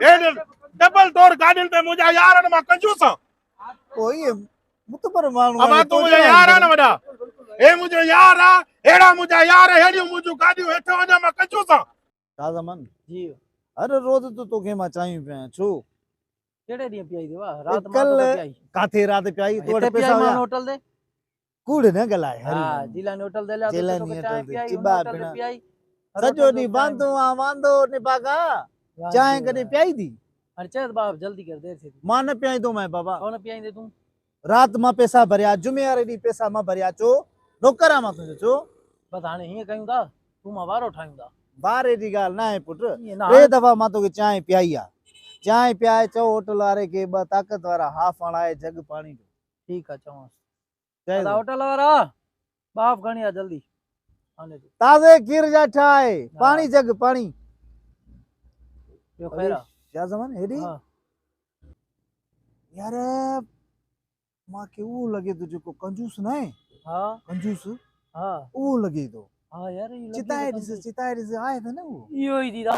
A double door गाड़ियुनि ते मुंहिंजा यार आहिनि मां कंजूस आहियां कोई मुतबर माण्हू अब आहे तूं मुंहिंजा यार आहे न वॾा हे मुंहिंजो यार आहे अहिड़ा मुंहिंजा यार अहिड़ियूं मुंहिंजूं गाॾियूं हेठि वञा मां कंजूस आहियां छा ज़मान जी हर रोज़ तो तोखे मां चाहियूं पिया छो केड़े दी पियाई देवा रात मां कल तो पियाई काथे रात पियाई तो इते पैसा पियाई मां हुया होटल दे कूड़ न गलाए हां जिलानी होटल दे ला तो जिलानी तो चाय होटल दे पियाई चिबा होटल पिना दे पियाई सजो दी वांदो निभागा चाय कदे पियाई दी अरे चल बाप जल्दी कर देर से मां न पियाई तो मैं बाबा कौन पियाई दे तू रात मां पैसा भरिया जुमे वारे दी पैसा मां भरिया चो नौकरा मां तुझे चो बस हाने ही कयूं दा तू मां वारो ठायूं दा बारे दी गाल ना है पुट ना टे दफा मां तो चाय पियाई आ चाय पियाए चो होटल वारे के ब ताकत वाला हाफ हणाए जग पानी जो ठीक है चवा चए अदा होटल वाला बाप गणी आ जल्दी आने दे ताजे खीर जा ठाए पानी जग पानी यो खैरा क्या ज़मान हेडी हां यार मां के वो लगे तो जो कंजूस ना है हां कंजूस हां वो लगे तो हां यार ये चिताए दिस आए थे ना वो यो ही दी दा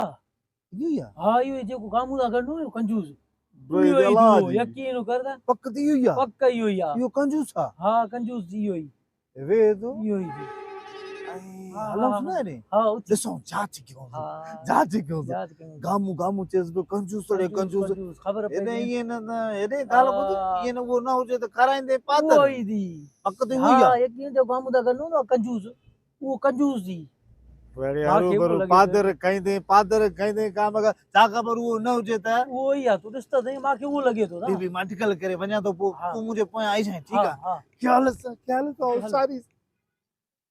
यो या हां यो जे को गामू दा गनो कंजूस ब्रे दला यकीन करदा पक्क दी यो या पक्का यो या यो कंजूस हा हां कंजूस जी यो ही वे तो यो ही हलम सुना रे हां दिसो जाच क्यों हां जाच क्यों याद कयूं गामू गामू चेस पे कंजूस रे कंजूस खबर पे एने ये ना एने गाल बुध ये ना वो ना हो जे तो कराइंदे पातर वो ही दी पक्क दी हुई या हां यकीन जो गामू दा गनो ना कंजूस वो कंजूस दी वेरे हरु बरु पादर कहिंदे काम का जा खबर वो न हो जे त वो ही आ तू रिश्ता दे मां के वो लगे तो ना बीबी मटकल करे वञा तो तू मुझे पोइ आई जाए ठीक है हां ख्याल तो सारी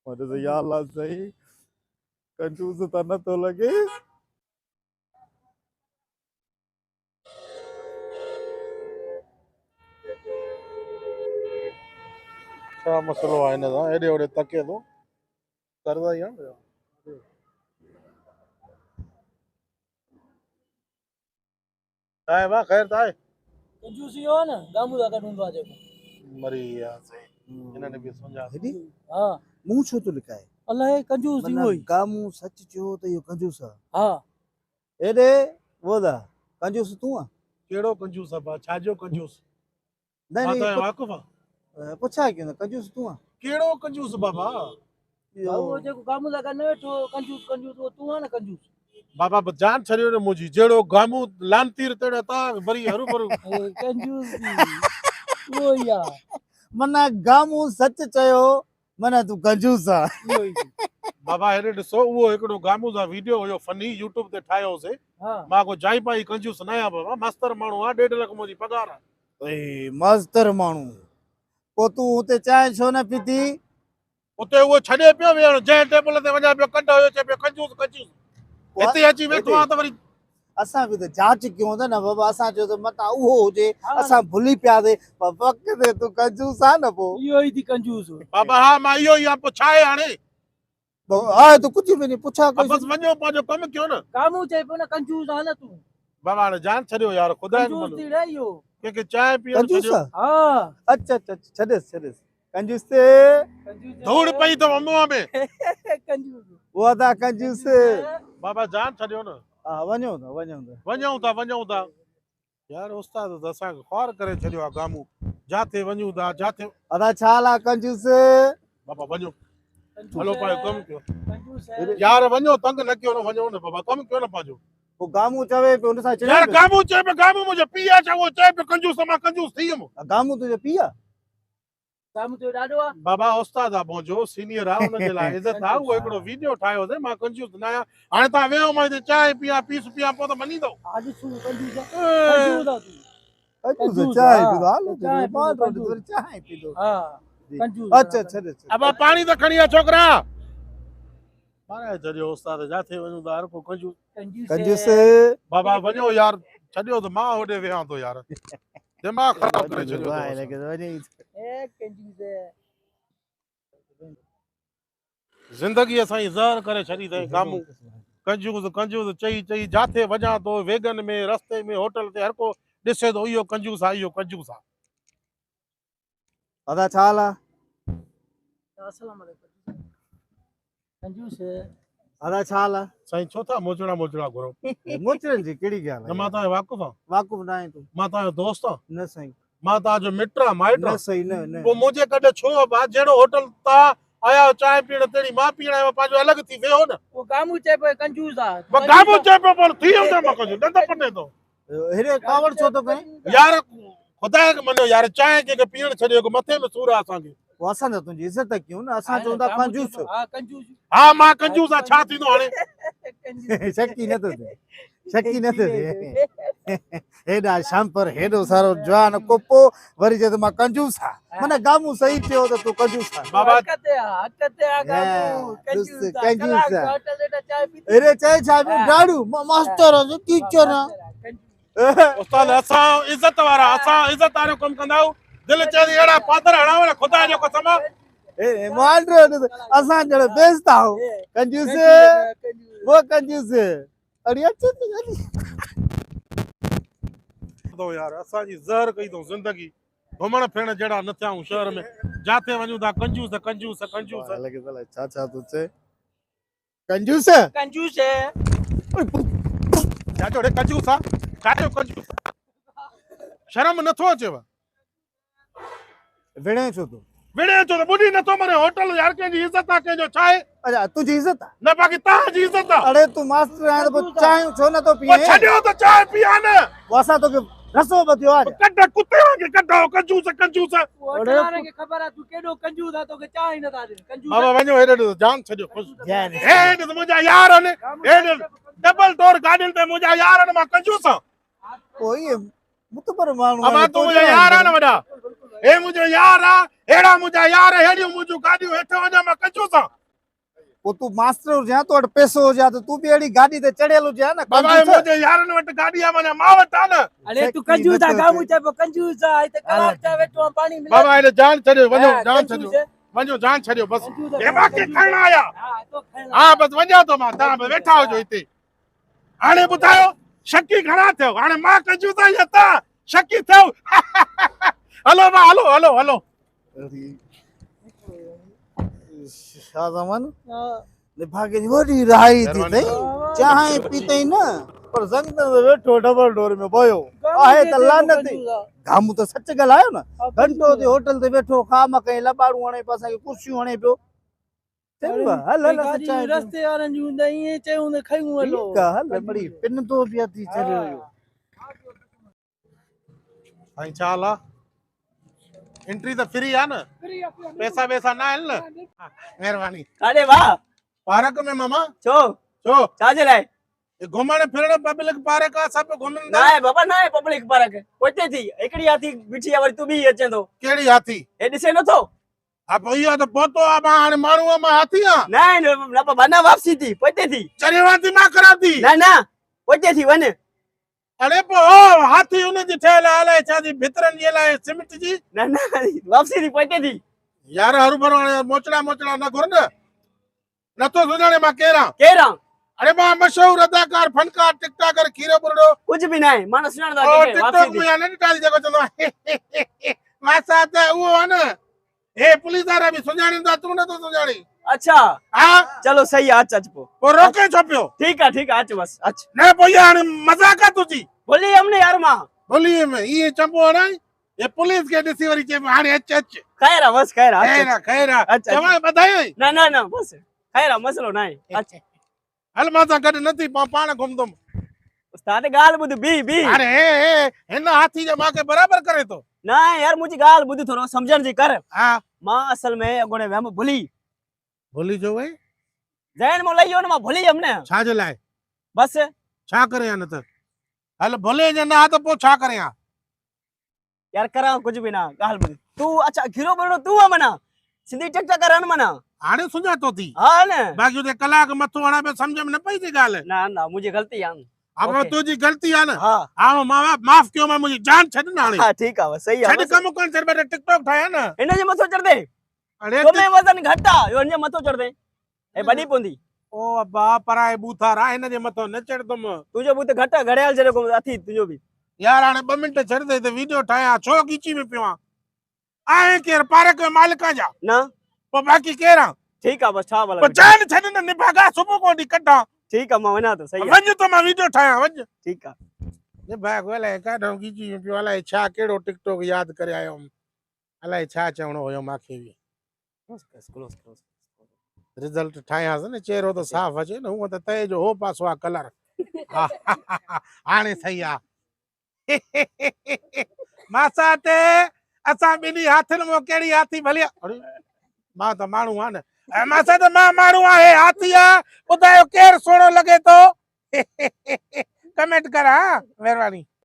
मुझे तो या अल्लाह सही कंजूस त न तो लगे छा मसलो आहे हिन सां हेॾे होॾे तके थो करदा ई आहे ताए बा ख़ैर ताए कंजूस ही हो ना गामू दा गनो आ जे मरी या सही इन्हनि बि समझा हेडी हां मुंह छो तो लिखाए अल्लाह कंजूस ही होई गामू सच जो तो यो कंजूस है हां एडे वो दा कंजूस तू आ कहिड़ो कंजूस आहे बा छाजो कंजूस नहीं मां त नहीं वाक़ुफ़ आहियां पूछा क्यों कंजूस तू आ कहिड़ो कंजूस बाबा वो जे को गामू दा गनो वेठो कंजूस वो तू आ ना कंजूस बाबा जान छॾियो न मुंहिंजी जहिड़ो गामू लानतीर तहिड़ो तव्हां वरी हरू भरू कंजूस दी वो ही आ मना गामू सच चयो मना तू कंजूस आ यो ही बाबा हेॾे ॾिसो उहो हिकिड़ो गामू जा वीडियो हुयो फनी यूट्यूब ते ठाहियोसीं हां मां को जाई पाई कंजूस न आहियां बाबा मास्तर माण्हू आहे 1.5 लख मुंहिंजी पगार आहे ए मास्टर माण्हू पो तू उते चांहि छो न पीती उते उहो छॾे पियो वेहण जंहिं टेबल ते वञा पियो कंड हुयो चए पियो कंजूस कंजूस हिते अची वेठो आहे त वरी असां बि त जांच कयूं था न बाबा असां चयो त मता उहो हुजे असां भुली पियासीं पर वक़्त ते तू कंजूस आ न पोइ यो ही दी कंजूस बाबा हा मां इहो ई आहे पोइ छा आहे हाणे आहे त कुझु बि नहीं पुछा कोई बसि वञो पंहिंजो कमु कयो न गामू चए पियो ना कंजूस आ ना तू बाबा हाणे जान छॾियो यार ख़ुदा कंजूस थी रही हो कंहिंखे चांहि पीअण कंजूस छॾियो हां अच्छा अच्छा छॾेसि कंजूस ते कंजूस धूड़ पई अथव मुंहं में कंजूस वो था कंजूस बाबा जान छॾियो न हा वञूं था यार उस्ताद त असांखे ख्वार करे छॾियो आहे गामू जाथे वञूं था जाथे अदा छा ला कंजूस बाबा वञो हलो पंहिंजो कमु कयो कंजूस है यार वञो तंग न कयो न वञो न बाबा कमु कयो न पंहिंजो वो गामू चवे पे उन सां यार चढ़े गामू चए पियो गामू मुंहिंजो पीउ आहे छा उहो चए पियो कंजूस त मां कंजूस थी वियुमि गामू तुझे पिया गामू तो डाडो आ बाबा उस्ताद आहे मुंहिंजो सीनियर आहे हुनजे लाइ इज़त आहे उहो हिकिड़ो वीडियो ठाहियोसीं मां कंजूस न आहियां हाणे तव्हां वेहो मां हिते चांहि पियां पीस पियां पोइ त मञींदव आज सु कंजूस आ कंजूस कंजूस चाय हाँ, पी दो हालो चाय पी दो, बात कंजूस। चाय पी दो हां कंजूस अच्छा छॾे अब पाणी त खणी आ छोकिरा मारे छॾियो उस्ताद जाथे वञूं था हर को कंजूस कंजूस बाबा वञो यार छॾियो त मां होॾे वेहां थो यार दिमाग़ ख़राब करे छॾियो अथव असां। ए कंजूस है ज़िंदगी असांजी ज़हर करे छॾी अथई गामू कंजूस कंजूस चई चई जाथे वञा थो वेगन में रस्ते में होटल ते हर को ॾिसे थो इहो कंजूस आहे इहो कंजूस आहे अदा छा ला अस्सलाम वालेकुम कंजूस है अदा छा हाल साईं छो था मोजड़ा मोजड़ा घुरो आहे मोचरनि जी कहिड़ी ॻाल्हि न मां आहे तव्हांजो वाक़ुफ़ आहियां वाक़ुफ़ न आहे तूं मां तव्हांजो दोस्त आहियां न साईं मां तव्हांजो मिट आहियां माइट न आहियां सही न पोइ मुंहिंजे कॾहिं छो बा जहिड़ो होटल तव्हां आया आहियो चांहि पीअण तेड़ी मां पीअण आयो पंहिंजो अलॻि थी वियो न वो गामू चए पियो कंजूस आहे मां गाबो चए पियो पर थी वेंदो मां कुझु ॾंद पटे थो हेॾे कावड़ छो थो कहीं यार ख़ुदा खे मञो यार चांहि कंहिंखे पीअण छॾियो मथे में सूर आहे असांखे पोइ असां त तुंहिंजी इज़त कयूं न असां चऊं था कंजूस हां कंजूस हा मां कंजूस आहे छा थींदो हाणे शकी न थो थिए शकी न थो थिए हेॾा शंपर हेॾो सारो जवान कोपो वरी चए थो मां कंजूस आहे माना गामू सही पियो त तूं कंजूस आहे बाबा हकते आ गामू कंजूस कंजूस कंजूस आहे। होटल एटा चाय पीती हेॾे चए छा पियो ॾाढू मां मास्टर आहियां टीचर आहियां उस्ताद असां इज़त वारा असां इज़त वारो कमु कंदा आहियूं दिलि चए अहिड़ा पादर हणाव न ख़ुदा जो कसम असां ॼण बेइज़्ता आहियूं कंजूस वो कंजूस अड़ी अच तो यार असांजी ज़हर कई अथऊं ज़िंदगी घुमण फिरण जहिड़ा न थिया आहियूं शहर में जिते वञूं था कंजूस कंजूस कंजूस छा छा तूं चए कंजूस कंजूस है छा चो कंजूस आहे छा चयो कंजूस शर्म नथो अचेव विणे छो तूं विड़े चो त ॿुधी नथो मरे होटल यार कंहिंजी इज़त आहे कंहिंजो छा आहे अच्छा तुंहिंजी इज़त आहे न बाक़ी तव्हांजी इज़त आहे अड़े तूं मास्टर आहीं त पोइ चांहि छो नथो पोइ पीए छॾियो त चांहि पीआ न पोइ असां तोखे रसो ॿधियो आहे कढ कुते वांगुरु कढो कंजूस कंजूस होटल वारे खे ख़बर आहे तूं केॾो कंजूस आहे तोखे चाह ई नथा ॾियनि कंजूस बाबा वञो हेॾे ॾिसो जान छॾियो ख़ुशि जैन हे ॾिस मुंहिंजा यार आहिनि हे ॾिस डबल डोर गाॾियुनि ते मुंहिंजा यार आहिनि मां कंजूस आहियां पोइ इहे मुतबर माण्हू अमा तूं मुंहिंजा यार आहे न वॾा हे मुंहिंजो यार आहे अहिड़ा मुंहिंजा यार अहिड़ियूं मुंहिंजूं गाॾियूं हेठि वञा मां कंजूस आहियां पोइ तूं मास्टर हुजां तो वटि पैसो हुजां त तूं बि अहिड़ी गाॾी ते चढ़ियल हुजां न बाबा मुंहिंजे यारनि वटि गाॾी आहे माना मां वटि आहे न अरे तू कंजूस आहे गामू चए पियो कंजूस आहे हिते कलाक चाह वेठो आहे पाणी मिले बाबा हेॾे जान छॾियो वञो हाँ, जान कंजूस छॾियो है। वञो जान छॾियो बसि कंजूस है, हे बाक़ी खणण आया हां तो खैर हा बसि वञा थो मां तव्हां बि वेठा हुजो हिते हाणे ॿुधायो शकी घणा थियो हाणे मां कंजूस आहियां या तव्हां शकी थियो हलो मां हलो हलो हलो छा ज़मान भागे जी वॾी रहाई थी अथई चांहि पीतई न पर संगत में वेठो डबल डोर में बयो आहे त लानत गामू त सच ॻाल्हायो न घंटो ते होटल ते वेठो खाम कई लबाड़ू हणे पियो असांखे कुर्सियूं हणे पियो हल हल चांहि रस्ते वारनि जूं हूंदा ईअं चयूं त खयूं हलो ठीकु आहे हल बड़ी पिन तो बि अची चलियो साईं छा हाल आहे एंट्री त फ्री आहे न पैसा वैसा न आहिनि न महिरबानी अरे वाह पार्क में मामा छो छो छाजे लाइ घुमण फिरण पब्लिक पार्क आहे सभु घुमनि ना आहे बाबा ना आहे पब्लिक पार्क पोते थी हिकड़ी हाथी बिठी आहे वरी तू बि अचे थो कहिड़ी हाथी हे ॾिसे नथो हा पोइ इहो त पहुतो आहे मां हाणे माण्हू आहे मां हाथी आहियां न न बना वापसी थी पोते थी चढ़ियो हाथी मां ख़राब थी ना ना पोते थी वञ अरे पोइ हाथी हुनजी ठहियल आहे अलाए छा जी भितरनि जी अलाए सीमेंट जी ना ना वापसी थी पोते थी यार हरू भरो हाणे मोचड़ा मोचड़ा न घुर न नथो सुञाणे मां केरु आहियां केरु अरे मां मशहूर अदाकार फनकार टिकटाकर खीरो बुरड़ो कुछ भी ना आहे मां न सुञाणदा ओ के टिकटॉक वापसी में थी या न ॾिठाली जेको चवंदो आहे मां साथ उहो आहे न हे पुलिस वारा बि सुञाणींदा तूं नथो सुञाणी अच्छा हा चलो सही आहे अच पो पोइ रोके छो पियो ठीक आहे अच बस अच न पोइ इहा हाणे मज़ाक आहे तुंहिंजी बोली हमने यार मां बोलीअ में इहे चंपो हणाए ये पुलिस खे ॾिसी वरी चए हाणे अच अच खैर आहे बस खैर आहे खैर आहे खैर आहे अच्छा चवां ॿधायो ना ना ना बस खैर आहे मसलो ना आहे अच हल मां सां गॾु नथी पाण घुमंदुमि उस्ताद ॻाल्हि ॿुध बी हाणे हे हिन हाथी जे मूंखे बराबरि करे थो ना यार मुंहिंजी ॻाल्हि ॿुध थोरो सम्झण जी कर हा मां असल में अॻोड़े वियमि भुली भुली जो वई ज़हन में लही वियो न मां भुली वियमि न छाजे लाइ बस छा करे या न त हल भुले जे न हा त पोइ छा करे या यार करां कुझु बि न ॻाल्हि ॿुध तूं अच्छा घिरो बणो तूं आहे माना सिंधी टिकटॉक करनि माना हाणे सुञातो थी हा न बाक़ी हुते कलाक मथो हणा पियो सम्झ में न पई थी ॻाल्हि ना ना मुंहिंजी ग़लती आहे अब ओके। तुंहिंजी ग़लती आहे न हा हा माफ़ कयो मां मुंहिंजी जान छॾ न हाणे हा ठीकु आहे सही आहे छॾ कमु कोन छॾ बेटा टिकटॉक ठाहिया न हिन जे मथो चढ़दे अरे तो में वज़न घटि आहे हिन जे मथो चढ़दे ऐं वॾी पवंदी ओ अब्बा पराए बूथार आहे हिन जे मथो न चढ़ंदुमि तुंहिंजो बि त घटि आहे घड़ियाल जहिड़ो अथी तुंहिंजो बि यार हाणे 2 मिंट छॾंदे त वीडियो ठाहियां छो खीची में पियो आहे केरु पार्क में मालिक जा न पोइ बाक़ी केरु आहे ठीक है बस छा वाला पर जान छन न निभागा सुबह को डी कटा ठीक है मां वना तो सही है वंज तो मैं वीडियो ठाया वंज ठीक है निभाग वाला का ढोंगी जी पियो वाला छा केड़ो टिकटॉक याद करे आयो अलाए छा चवणो होयो माखे भी क्लोज रिजल्ट ठायास न चेहरो तो साफ अचे न हूं त तय जो हो पासो आ कलर हाणे सही आ मासा ते असां बिनी हाथन मो केड़ी हाथी भलिया अरे मां त माण्हू आ न मासा त मां माण्हू आहे हाथी आ ॿुधायो केर सोणो लॻे तो कमेंट कर हा महिरबानी